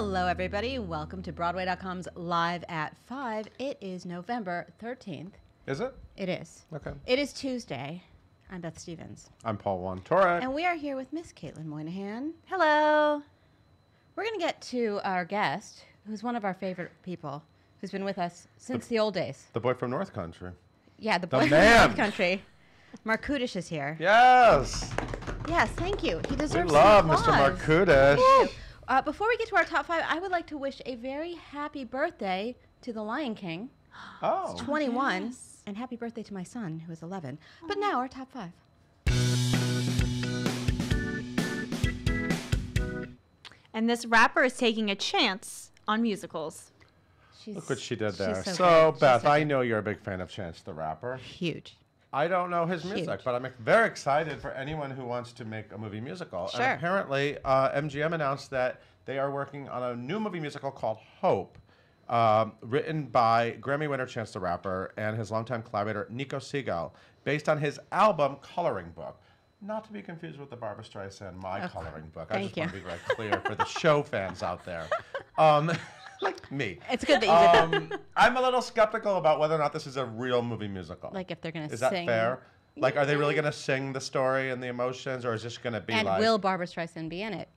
Hello, everybody. Welcome to Broadway.com's Live at 5. It is November 13th. Is it? It is. Okay. It is Tuesday. I'm Beth Stevens. I'm Paul Wontorek. And we are here with Miss Caitlin Moynihan. Hello. We're going to get to our guest, who's one of our favorite people, who's been with us since the old days. The boy from North Country. Yeah, the boy from North Country. Marc Kudisch is here. Yes. Yes, thank you. He deserves We love some Mr. Marc applause. Kudisch. Before we get to our top 5, I would like to wish a very happy birthday to the Lion King. Oh. It's 21. Yes. And happy birthday to my son, who is 11. But now our top 5. And this rapper is taking a chance on musicals. Look what she did there. She's So, good. Beth, She's so I good. know you're a big fan of Chance the Rapper. Huge. I don't know his music, Huge. but I'm very excited for anyone who wants to make a movie musical. Sure. And apparently, MGM announced that they are working on a new movie musical called Hope, written by Grammy winner Chance the Rapper and his longtime collaborator Nico Segal, based on his album Coloring Book. Not to be confused with the Barbra Streisand My Coloring Book. I just want to be very clear for the show fans out there. Like me. It's good that you did that. I'm a little skeptical about whether or not this is a real movie musical. Like if they're going to Is sing. that fair? Like, are they really going to sing the story and the emotions, or is this going to be And like... will Barbra Streisand be in it?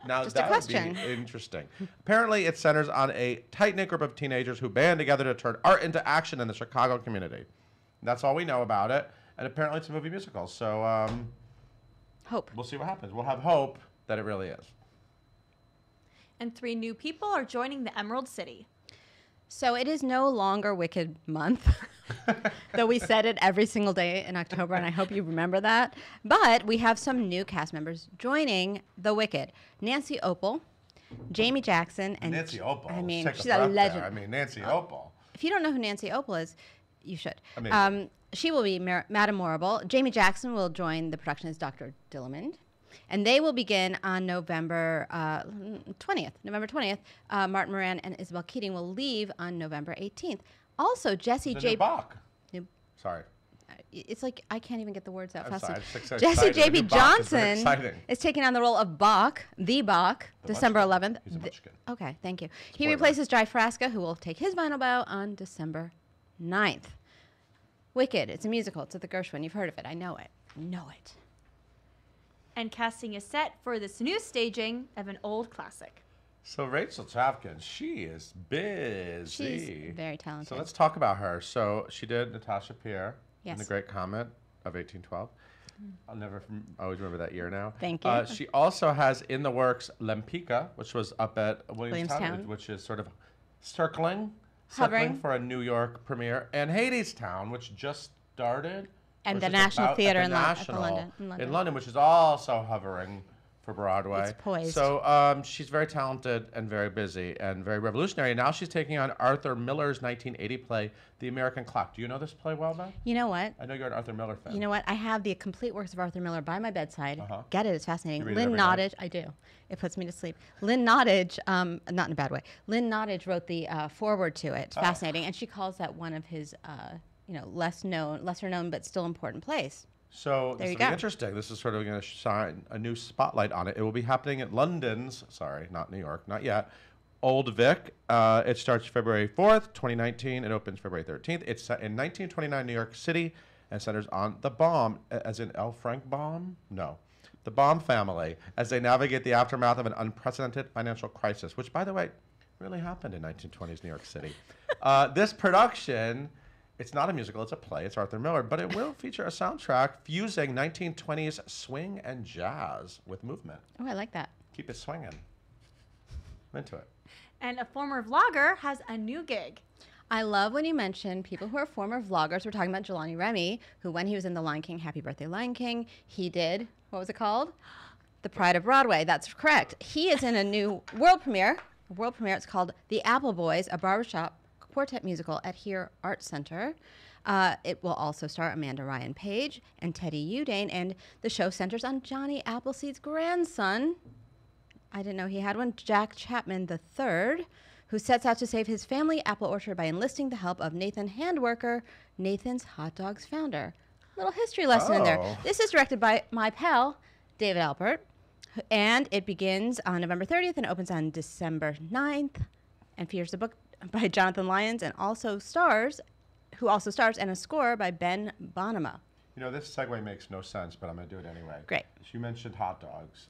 Now, Just a that would question. be interesting. Apparently, it centers on a tight-knit group of teenagers who band together to turn art into action in the Chicago community. That's all we know about it. And apparently, it's a movie musical. So Hope. we'll see what happens. We'll have hope that it really is. And 3 new people are joining the Emerald City. So it is no longer Wicked Month, though we said it every single day in October, and I hope you remember that. But we have some new cast members joining the Wicked. Nancy Opel, Jamie Jackson, and Nancy Opel. I mean, Take she's breath a there. legend. I mean, Nancy Opel. If you don't know who Nancy Opel is, you should. Amazing. She will be Madame Morrible. Jamie Jackson will join the production as Dr. Dillamond. And they will begin on November 20th. November 20th. Martin Moran and Isabel Keating will leave on November 18th. Also, Jesse The J. new Bach. New- Sorry. It's like I can't even get the words out I'm fast sorry, enough. I'm so Jesse excited. J.B. The new Bach is very Johnson exciting. is taking on the role of Bach, the Bach, The December Munchkin. 11th. He's a Munchkin. Okay, thank you. He Spoiler. replaces Jai Frasca, who will take his final bow on December 9th. Wicked. It's a musical. It's at the Gershwin. You've heard of it. I know it. I know it. And casting is set for this new staging of an old classic. So Rachel Chapkin, she is busy. She's very talented. So let's talk about her. So she did Natasha Pierre in Yes. The Great Comet of 1812. I'll never always remember that year now. Thank you. She also has in the works Lempicka, which was up at Williamstown, Williamstown. which is sort of circling Hovering. for a New York premiere, and Hadestown, which just started. And or the just National about- Theatre at in the London. National In London. which is also hovering for Broadway. It's poised. So she's very talented and very busy and very revolutionary. And now she's taking on Arthur Miller's 1980 play, The American Clock. Do you know this play well, Beth? You know what? I know you're an Arthur Miller fan. You know what? I have the complete works of Arthur Miller by my bedside. Uh-huh. Get it? It's fascinating. You read it Lynn every night? Nottage. I do. It puts me to sleep. Lynn Nottage, not in a bad way. Lynn Nottage wrote the foreword to it. It's fascinating, and she calls that one of his, lesser known but still important plays. So There this you will be go. interesting. This is sort of going to shine a new spotlight on it. It will be happening at London's, sorry, not New York, not yet, Old Vic. It starts February 4th, 2019. It opens February 13th. It's set in 1929 New York City and centers on the Baum, as in L. Frank Baum? No. The Baum family, as they navigate the aftermath of an unprecedented financial crisis, which, by the way, really happened in 1920s New York City. This production... It's not a musical, it's a play, it's Arthur Miller, but it will feature a soundtrack fusing 1920s swing and jazz with movement. Oh, I like that. Keep it swinging. I'm into it. And a former vlogger has a new gig. I love when you mention people who are former vloggers. We're talking about Jelani Remy, who when he was in The Lion King, Happy Birthday Lion King, he did, what was it called? The Pride of Broadway. That's correct. He is in a new world premiere. It's called The Apple Boys, a barbershop quartet musical at Here Art Center. It will also star Amanda Ryan Page and Teddy Udane, and the show centers on Johnny Appleseed's grandson. I didn't know he had one, Jack Chapman III, who sets out to save his family apple orchard by enlisting the help of Nathan Handworker, Nathan's Hot Dogs founder. Little history lesson in there. Oh. This is directed by my pal, David Alpert, And it begins on November 30th and opens on December 9th, and features a book by Jonathan Lyons and who also stars, and a score by Ben Bonema. You know, this segue makes no sense, but I'm going to do it anyway. Great. You mentioned hot dogs.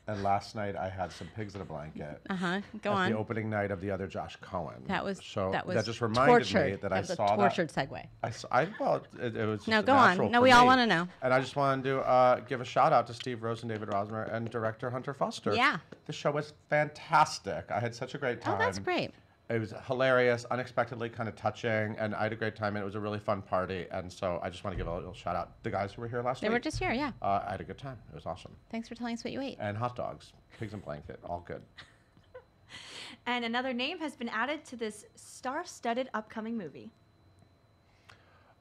And last night I had some pigs in a blanket. Go at on. the opening night of the other Josh Cohen. That was that just reminded me that I saw a tortured segue. It was just No, a go on. natural No, for we all me. want to know. And I just wanted to give a shout out to Steve Rose and David Rosmer and director Hunter Foster. Yeah. The show was fantastic. I had such a great time. Oh, that's great. It was hilarious, unexpectedly kind of touching, and I had a great time, and it was a really fun party. And so I just want to give a little shout out. The guys who were here last They week. were just here, yeah. I had a good time. It was awesome. Thanks for telling us what you ate. And hot dogs, pigs in blanket, all good. And another name has been added to this star-studded upcoming movie.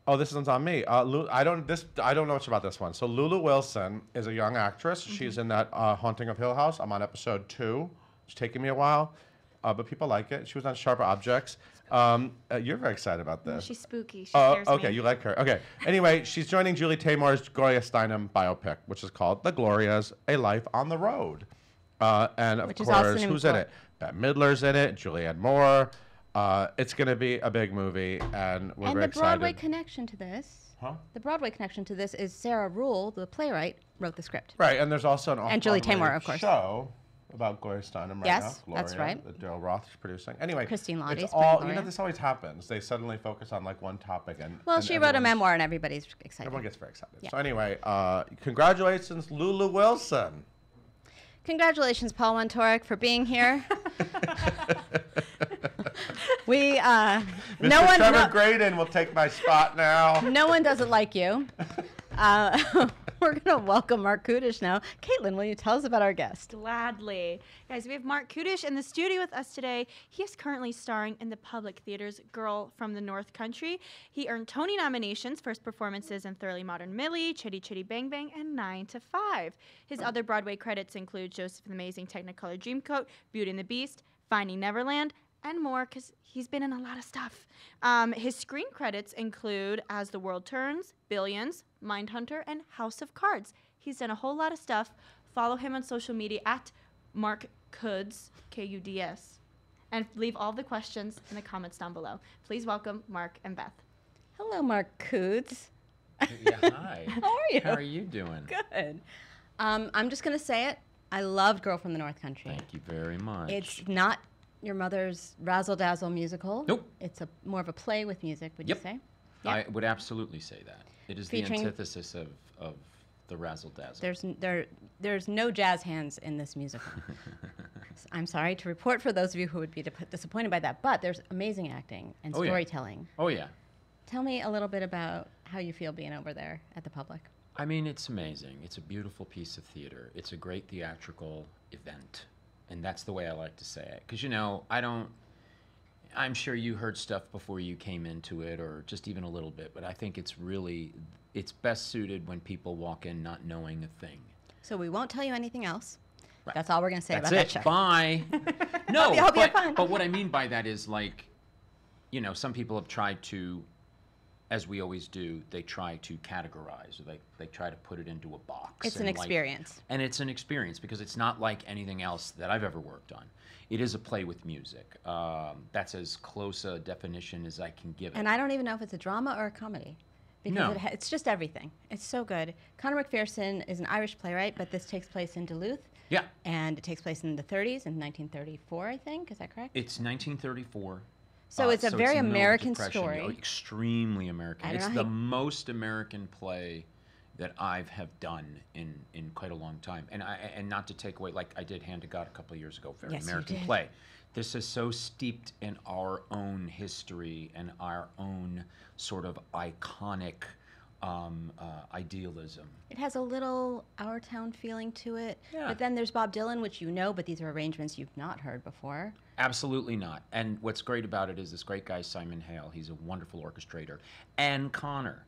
Oh, this one's on me. I don't know much about this one. So Loula Wilson is a young actress. Mm-hmm. She's in that Haunting of Hill House. I'm on episode 2. It's taking me a while, but people like it. She was on Sharp Objects. You're very excited about this. She's spooky. She scares okay, me. you like her. Okay. Anyway, she's joining Julie Taymor's Gloria Steinem biopic, which is called The Glorias: A Life on the Road. And of Which is also course, in who's in book. it? Bette Midler's in it. Julianne Moore. It's going to be a big movie, and we're And very the Broadway excited. connection to this. Huh? The Broadway connection to this is Sarah Rule, the playwright, wrote the script. Right, and there's also an And Julie off-Broadway Taymor, of course. show about Gloria Steinem right Yes, now. that's Gloria, right. That Daryl Roth is producing. Anyway, Christine Lottie it's is playing all, Gloria. this always happens. They suddenly focus on like one topic, and Well, and she wrote a everyone's- memoir, and everybody's excited. Everyone gets very excited. Yeah. So anyway, congratulations, Loula Wilson. Congratulations, Paul Wontorek, for being here. We, Mr. no one, Trevor no, Graydon will take my spot now. no one doesn't like you. We're going to welcome Marc Kudisch now. Caitlin, will you tell us about our guest? Gladly. Guys, we have Marc Kudisch in the studio with us today. He is currently starring in the Public Theater's Girl from the North Country. He earned Tony nominations for his performances in Thoroughly Modern Millie, Chitty Chitty Bang Bang, and 9 to 5. His other Broadway credits include Joseph and the Amazing Technicolor Dreamcoat, Beauty and the Beast, Finding Neverland, and more, because he's been in a lot of stuff. His screen credits include As the World Turns, Billions, Mindhunter, and House of Cards. He's done a whole lot of stuff. Follow him on social media at Marc Kuds, Kuds, and leave all the questions in the comments down below. Please welcome Marc and Beth. Hello, Marc Kuds. Yeah, hi. How are you? How are you doing? Good. I'm just going to say it. I loved Girl from the North Country. Thank you very much. It's not your mother's razzle dazzle musical. Nope. It's more of a play with music, would Yep. you say? I would absolutely say that. It is Featuring- the antithesis of the razzle dazzle. There's no jazz hands in this musical. I'm sorry to report for those of you who would be disappointed by that, but there's amazing acting and Oh, yeah. storytelling. Oh yeah. Tell me a little bit about how you feel being over there at the Public. I mean, it's amazing. It's a beautiful piece of theater. It's a great theatrical event. And that's the way I like to say it. Because, I'm sure you heard stuff before you came into it, or just even a little bit, but I think it's best suited when people walk in not knowing a thing. So we won't tell you anything else. Right. That's all we're going to say That's about it. that show. Bye. No, Hope you have fun. but what I mean by that is, like, some people have tried to, as we always do, they try to categorize, or they try to put it into a box. It's an and, like, experience. and it's an experience because it's not like anything else that I've ever worked on. It is a play with music. That's as close a definition as I can give it. And I don't even know if it's a drama or a comedy. Because No. it's just everything. It's so good. Conor McPherson is an Irish playwright, but this takes place in Duluth. Yeah. And it takes place in the 30s, in 1934, I think. Is that correct? It's 1934. So it's a very in the middle of American Depression. story. Oh, extremely American. I don't It's know the how you- most American play that I've have done in quite a long time. And not to take away, like I did Hand to God a couple of years ago, very Yes, you American did. play. This is so steeped in our own history and our own sort of iconic idealism. It has a little Our Town feeling to it. Yeah. But then there's Bob Dylan, which you know, but these are arrangements you've not heard before. Absolutely not. And what's great about it is this great guy, Simon Hale. He's a wonderful orchestrator. And Connor.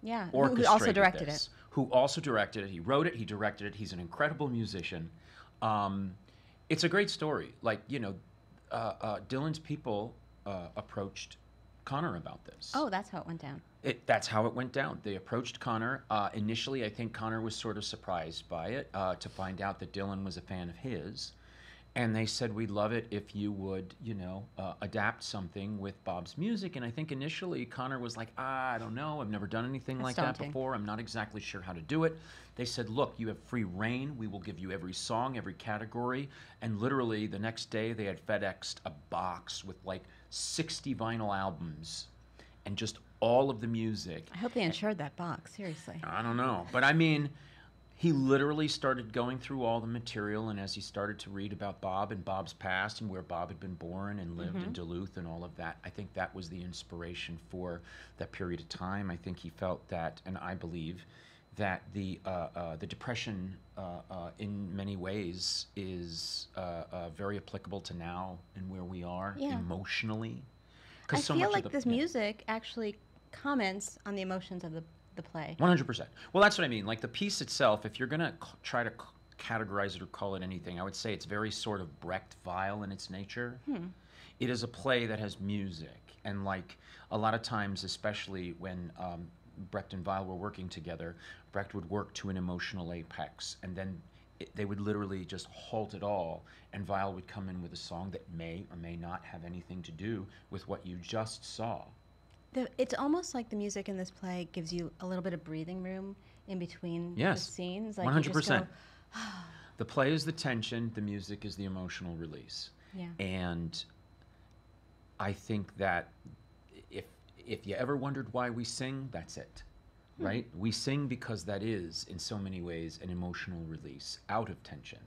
Yeah. Who Orchestrated also directed this, it. Who also directed it. He wrote it. He directed it. He's an incredible musician. It's a great story. Like, Dylan's people approached Connor about this. Oh, that's how it went down. That's how it went down. They approached Connor. Initially, I think Connor was sort of surprised by it to find out that Dylan was a fan of his. And they said, we'd love it if you would, adapt something with Bob's music. And I think initially Connor was like, I don't know. I've never done anything like that before. I'm not exactly sure how to do it. They said, look, you have free reign. We will give you every song, every category. And literally the next day they had FedExed a box with like 60 vinyl albums and just all of the music. I hope they insured that box, seriously. I don't know. But I mean, he literally started going through all the material, and as he started to read about Bob and Bob's past and where Bob had been born and lived in Duluth and all of that, I think that was the inspiration for that period of time. I think he felt that, and I believe that the Depression in many ways is very applicable to now and where we are emotionally. I feel like this music actually comments on the emotions of the play. 100%. Well, that's what I mean. Like the piece itself, if you're going to try to categorize it or call it anything, I would say it's very sort of Brecht-Weil in its nature. It is a play that has music. And like a lot of times, especially when Brecht and Weil were working together, Brecht would work to an emotional apex. And then they would literally just halt it all. And Weil would come in with a song that may or may not have anything to do with what you just saw. It's almost like the music in this play gives you a little bit of breathing room in between the scenes. Like 100%. The play is the tension, the music is the emotional release. Yeah. And I think that if you ever wondered why we sing, that's it, right? We sing because that is, in so many ways, an emotional release out of tension.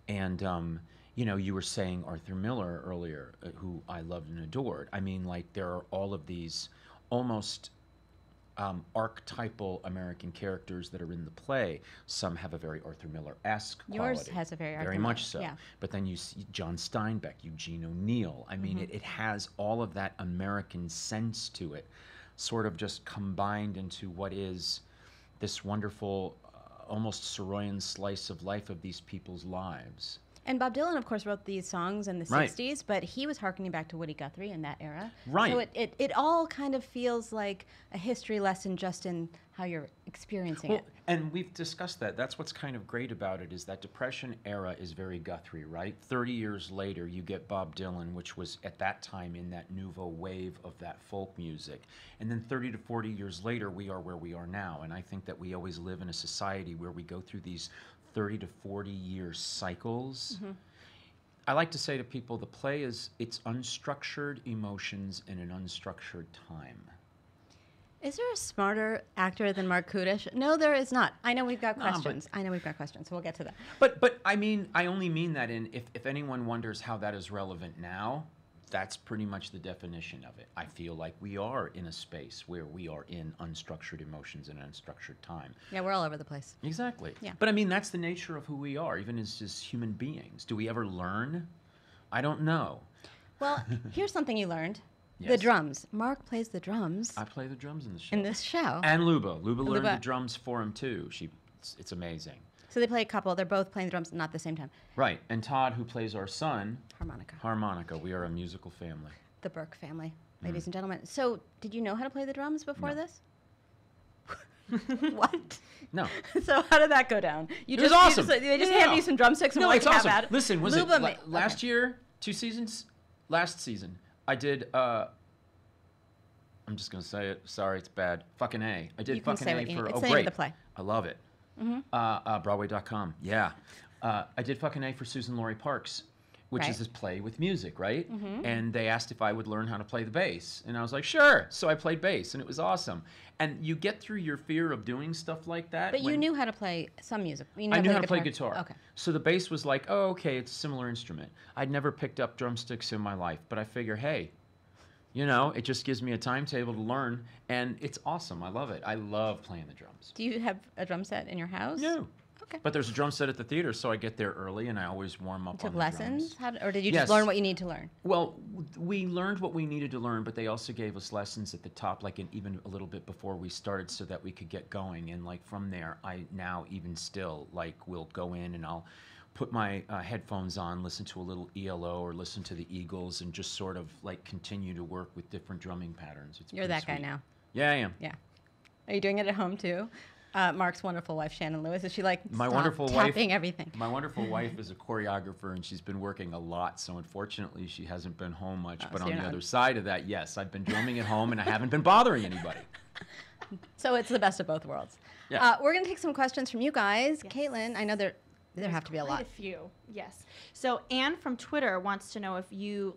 And you were saying Arthur Miller earlier, who I loved and adored. I mean, like, there are all of these almost archetypal American characters that are in the play. Some have a very Arthur Miller-esque quality. Yours has a very Arthur Very Miller, much so. yeah. But then you see John Steinbeck, Eugene O'Neill. I mean, it has all of that American sense to it, sort of just combined into what is this wonderful, almost Soroyan slice of life of these people's lives. And Bob Dylan, of course, wrote these songs in the Right. 60s, but he was hearkening back to Woody Guthrie in that era. Right. So it all kind of feels like a history lesson just in how you're experiencing it. And we've discussed that. That's what's kind of great about it, is that Depression era is very Guthrie, right? 30 years later, you get Bob Dylan, which was at that time in that nouveau wave of that folk music. And then 30 to 40 years later, we are where we are now. And I think that we always live in a society where we go through these 30 to 40 year cycles. I like to say to people, the play is, it's unstructured emotions in an unstructured time. Is there a smarter actor than Marc Kudisch? No, there is not. I know we've got No, but- questions. So we'll get to that. But I mean, I only mean that in, if anyone wonders how that is relevant now, that's pretty much the definition of it. I feel like we are in a space where we are in unstructured emotions in unstructured time. Yeah, we're all over the place. Exactly. Yeah. But I mean, that's the nature of who we are, even as just human beings. Do we ever learn? I don't know. Well, here's something you learned. The Yes. drums. Mark plays the drums I play the drums in the show. in this show. And Luba. Luba learned Luba. the drums for him too. It's amazing. So they play a couple. They're both playing the drums, not at the same time. Right. And Todd, who plays our son, Harmonica. harmonica. We are a musical family. The Burke family, ladies and gentlemen. So did you know how to play the drums before No. this? What? No. So how did that go down? You It was you awesome. they just No, handed no. you some drumsticks and No, were it's like, awesome. have at it. Listen, was Luba it ma- last okay. year? 2 seasons? Last season, I did. I'm just gonna say it. Sorry, it's bad. Fucking A. I did You can fucking say A what you for. need. It's Oh, the name great. of the play. I love it. Broadway.com. Yeah. I did fucking A for Susan Laurie Parks, which Right. is this play with music, right? And they asked if I would learn how to play the bass, and I was like, sure. So I played bass, and it was awesome. And you get through your fear of doing stuff like that. But you when- knew how to play some music. You I knew how the to play guitar. Okay. So the bass was like, oh, okay, it's a similar instrument. I'd never picked up drumsticks in my life, but I figure, hey, it just gives me a timetable to learn, and it's awesome. I love it. I love playing the drums. Do you have a drum set in your house? No. Okay. But there's a drum set at the theater, so I get there early, and I always warm up Took on the lessons? drums. Or did you Yes. just learn what you need to learn? Well, we learned what we needed to learn, but they also gave us lessons at the top, like even a little bit before we started, so that we could get going. And like from there, I now even still like will go in and I'll put my headphones on, listen to a little ELO or listen to the Eagles, and just sort of like continue to work with different drumming patterns. It's You're pretty that guy sweet. now. Yeah, I am. Yeah. Are you doing it at home too? Mark's wonderful wife, Shannon Lewis, is she like My stop wonderful wife, tapping everything? My wonderful wife is a choreographer, and she's been working a lot. So unfortunately, she hasn't been home much. But so on you're the not- other side of that, yes, I've been drumming at home, and I haven't been bothering anybody. So it's the best of both worlds. Yeah. We're going to take some questions from you guys. Yes. Caitlin, I know there have to be a Quite lot. a few, yes. So Anne from Twitter wants to know if you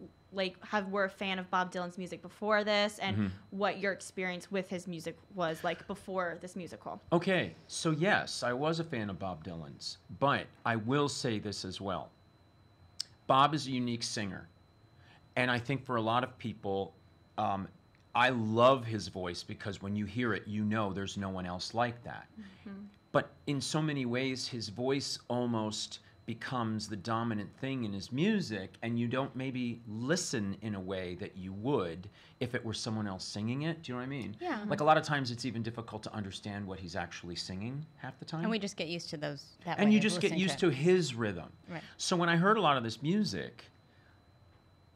were a fan of Bob Dylan's music before this, and what your experience with his music was like before this musical. Okay, so yes, I was a fan of Bob Dylan's, but I will say this as well. Bob is a unique singer, and I think for a lot of people, I love his voice because when you hear it, you know there's no one else like that. But in so many ways, his voice almost becomes the dominant thing in his music, and you don't maybe listen in a way that you would if it were someone else singing it. Do you know what I mean? Yeah. Like a lot of times it's even difficult to understand what he's actually singing half the time. And we just get used to those. That And way you of just get listening used it. to his rhythm. Right. So when I heard a lot of this music,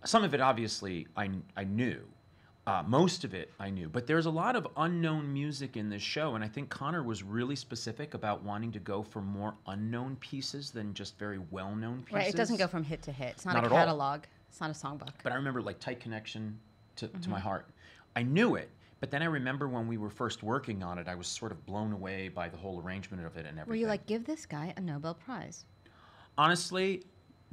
some of it obviously I knew. Most of it I knew, but there's a lot of unknown music in this show, and I think Connor was really specific about wanting to go for more unknown pieces than just very well-known pieces. Right, it doesn't go from hit to hit. It's not Not a at all. catalog. It's not a songbook. But I remember like Tight Connection to my heart. I knew it, but then I remember when we were first working on it, I was sort of blown away by the whole arrangement of it and everything. Were you like, give this guy a Nobel Prize? Honestly,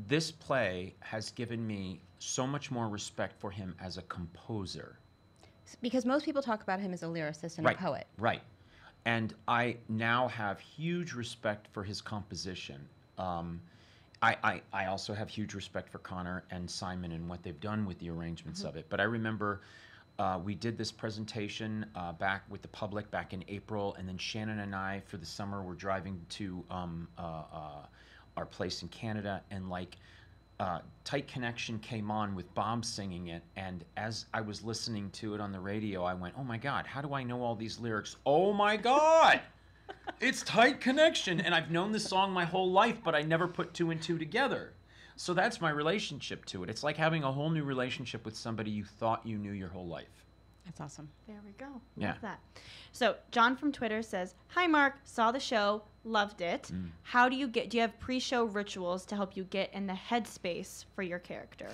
this play has given me so much more respect for him as a composer. Because most people talk about him as a lyricist and a poet. Right. And I now have huge respect for his composition. I also have huge respect for Connor and Simon and what they've done with the arrangements of it. But I remember we did this presentation back with the public back in April, and then Shannon and I, for the summer, were driving to our place in Canada, and like Tight Connection came on with Bob singing it, and as I was listening to it on the radio, I went, oh my God, how do I know all these lyrics? Oh my God, it's Tight Connection. And I've known this song my whole life, but I never put two and two together. So that's my relationship to it. It's like having a whole new relationship with somebody you thought you knew your whole life. That's awesome. There we go. Yeah. Love that. So John from Twitter says, "Hi Mark, saw the show, loved it. How do you you have pre-show rituals to help you get in the headspace for your character?"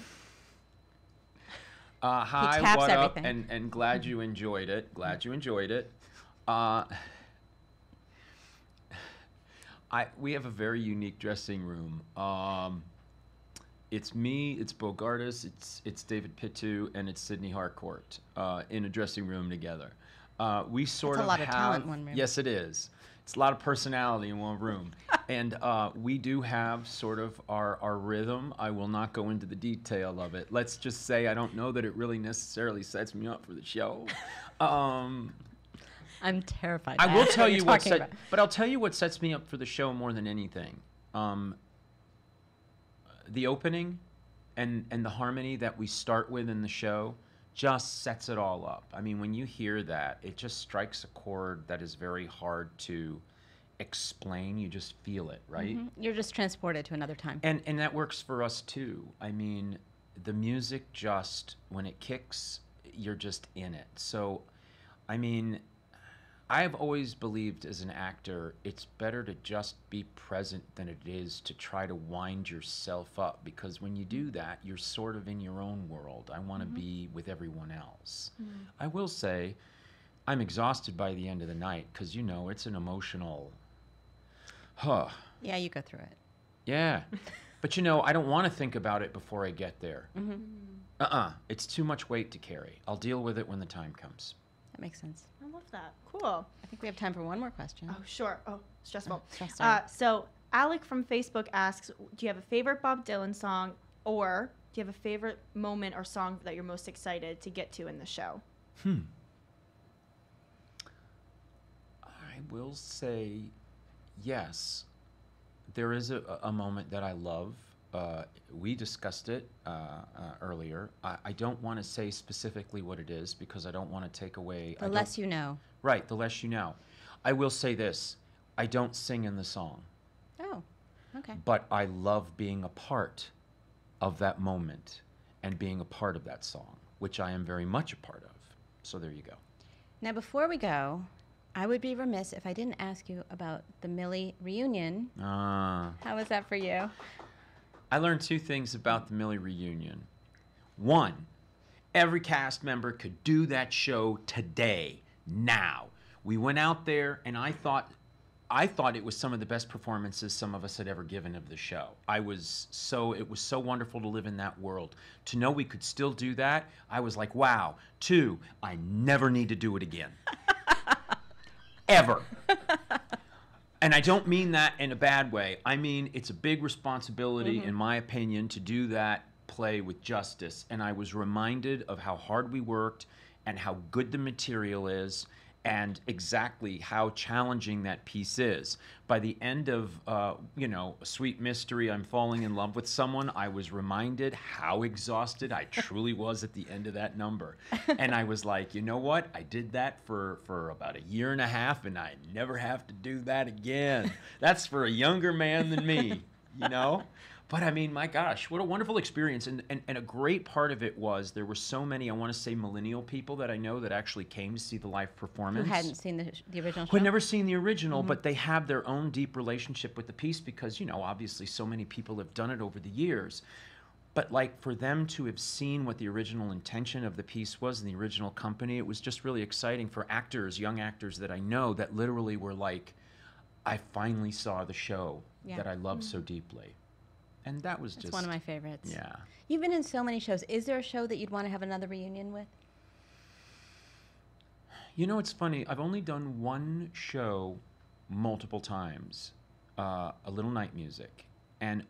Hi, taps what everything. up? And glad you enjoyed it. Glad you enjoyed it. We have a very unique dressing room. It's me, it's Bogartis, it's David Pittu, and it's Sydney Harcourt in a dressing room together. We sort That's of a lot of have, talent in one room. Yes, it is. It's a lot of personality in one room. And we do have sort of our rhythm. I will not go into the detail of it. Let's just say I don't know that it really necessarily sets me up for the show. I'm terrified. I to will ask tell you're you what talking about. but I'll tell you what sets me up for the show more than anything. The opening and the harmony that we start with in the show just sets it all up. I mean, when you hear that, it just strikes a chord that is very hard to explain. You just feel it, right? You're just transported to another time. And that works for us too. I mean, the music just, when it kicks, you're just in it. So, I mean, I've always believed as an actor, it's better to just be present than it is to try to wind yourself up, because when you do that, you're sort of in your own world. I want to be with everyone else. I will say, I'm exhausted by the end of the night because, you know, it's an emotional, Yeah, you go through it. yeah. But, you know, I don't want to think about it before I get there. It's too much weight to carry. I'll deal with it when the time comes. That makes sense. I love that. Cool. I think we have time for one more question. Oh, sure. Oh, stressful. stressful. So Alec from Facebook asks, do you have a favorite Bob Dylan song, or do you have a favorite moment or song that you're most excited to get to in the show? I will say yes. There is a moment that I love. We discussed it earlier. I don't want to say specifically what it is because I don't want to take away. The less you know. Right, the less you know. I will say this. I don't sing in the song. Oh. Okay. But I love being a part of that moment and being a part of that song, which I am very much a part of. So there you go. Now, before we go, I would be remiss if I didn't ask you about the Millie reunion. How was that for you? I learned 2 things about the Millie reunion. 1, every cast member could do that show today, now. We went out there, and I thought it was some of the best performances some of us had ever given of the show. It was so wonderful to live in that world. To know we could still do that, I was like, wow. 2, I never need to do it again. Ever. And I don't mean that in a bad way. I mean, it's a big responsibility, in my opinion, to do that play with justice. And I was reminded of how hard we worked and how good the material is and exactly how challenging that piece is. By the end of, A Sweet Mystery, I'm Falling in Love with Someone, I was reminded how exhausted I truly was at the end of that number. And I was like, you know what? I did that for about 1.5 years, and I never have to do that again. That's for a younger man than me, you know? But I mean, my gosh, what a wonderful experience. And a great part of it was there were so many, I want to say millennial people that I know that actually came to see the live performance. Who hadn't seen the original show? Who had never seen the original, but they have their own deep relationship with the piece because, obviously so many people have done it over the years. But like for them to have seen what the original intention of the piece was in the original company, it was just really exciting for actors, young actors that I know that literally were like, I finally saw the show that I love so deeply. And that was just... It's one of my favorites. Yeah. You've been in so many shows. Is there a show that you'd want to have another reunion with? It's funny. I've only done one show multiple times, A Little Night Music. And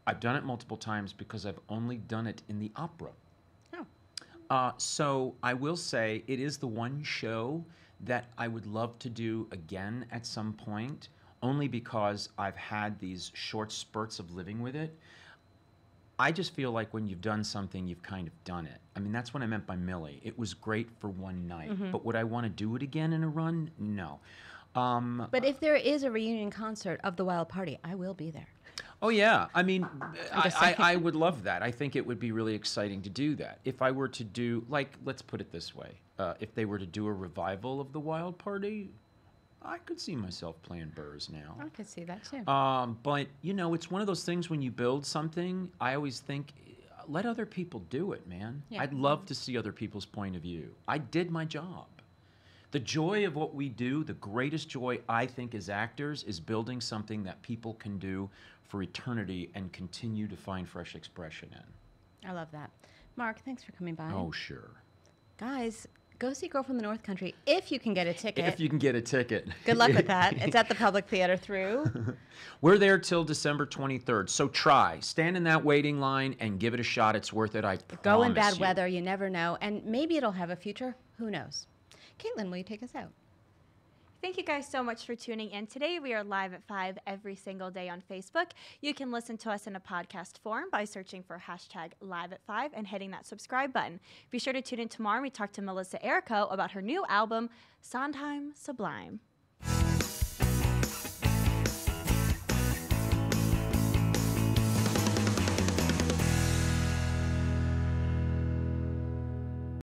I've done it multiple times because I've only done it in the opera. Oh. So I will say it is the one show that I would love to do again at some point, only because I've had these short spurts of living with it. I just feel like when you've done something, you've kind of done it. I mean, that's what I meant by Millie. It was great for one night, but would I want to do it again in a run? No. But if there is a reunion concert of the Wild Party, I will be there. Oh, yeah. I mean, I would love that. I think it would be really exciting to do that. If I were to do, let's put it this way. If they were to do a revival of the Wild Party, I could see myself playing Burrs now. I could see that too. But, it's one of those things when you build something, I always think, let other people do it, man. Yeah. I'd love to see other people's point of view. I did my job. The joy of what we do, the greatest joy, I think, as actors, is building something that people can do for eternity and continue to find fresh expression in. I love that. Mark, thanks for coming by. Oh, sure. Guys, go see Girl from the North Country if you can get a ticket. If you can get a ticket. Good luck with that. It's at the Public Theater through. We're there till December 23rd. So try. Stand in that waiting line and give it a shot. It's worth it, I promise. Go in bad weather. You never know. And maybe it'll have a future. Who knows? Caitlin, will you take us out? Thank you guys so much for tuning in today. We are live at 5 every single day on Facebook. You can listen to us in a podcast form by searching for #live@5 and hitting that subscribe button. Be sure to tune in tomorrow. We talk to Melissa Errico about her new album, Sondheim Sublime.